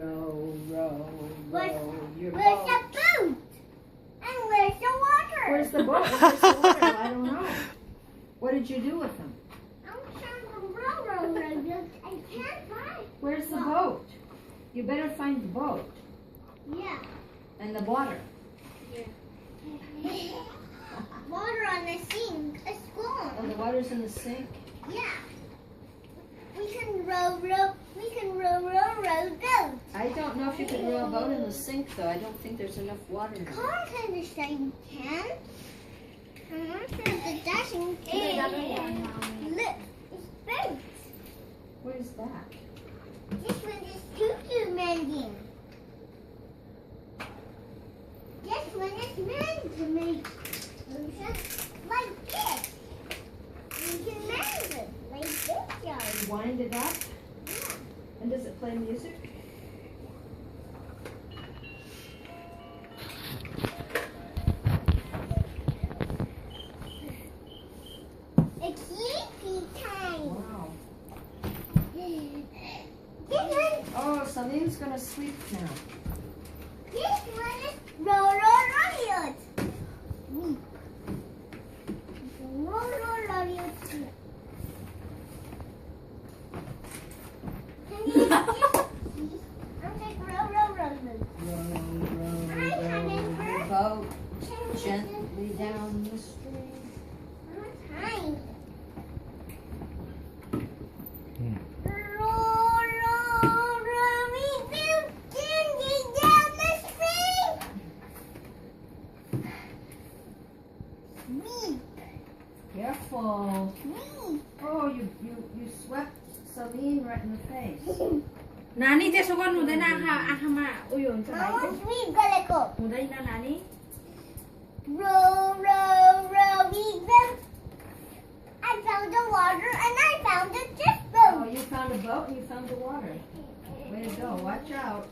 row, row, row your Where's boat. the boat? And where's the water? Where's the boat? Where's the water? I don't know. What did you do with them? I'm trying to row. I can't find. Where's the boat? You better find the boat Yeah. and the water. Water on the sink. It's Oh, gone. the water's in the sink. Yeah. We can row. We can row. Boat. I don't know if you can row a boat in the sink, though. I don't think there's enough water in it. Car kind of say you can. I'm not sure if the dashing can. Look, it's boat. What is that? This one is tutu mending. This one is meant to make ocean like this. You can mend it like this, y'all. You wind it up? And does it play music? It's sleepy time. Wow. This one, Oh, Selene's gonna sleep now. this one is roll. Roll. Can you just I'm like roll. Row, row, your boat gently down the stream. Time. Careful. Oh, you swept Selene right in the face. नानी त्यसो गर्नु हुँदैन आँखामा उयो हुन्छ How भाइको much we gonna go? हुँदैन नानी Row. I found the water and I found the fish Oh, boat. you found a boat and you found the water. Way to go. Watch out.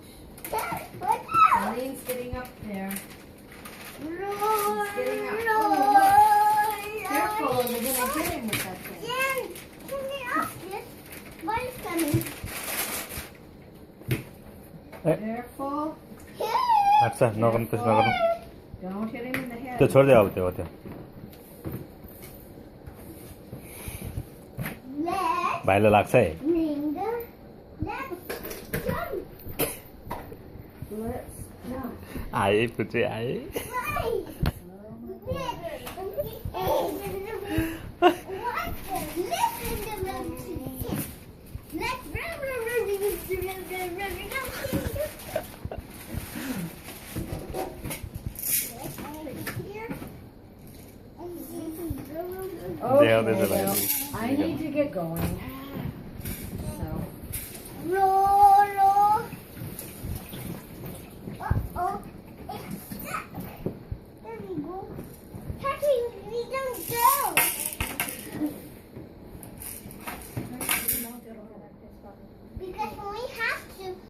What's that? Selene's getting up there. Row. getting up. Careful, or you're going to hit him with that thing. Jen, can you off this? What is coming? Careful. अच्छा नगर्नु त्यस नगर्नु Don't hit him in the head. त्यो छोडिदियो अब त्यो Let's भाइलाई लाग्छ है bring the let's jump. Let's jump. आए पुचे आए Right. Okay, there's a well, lady. I need to get going.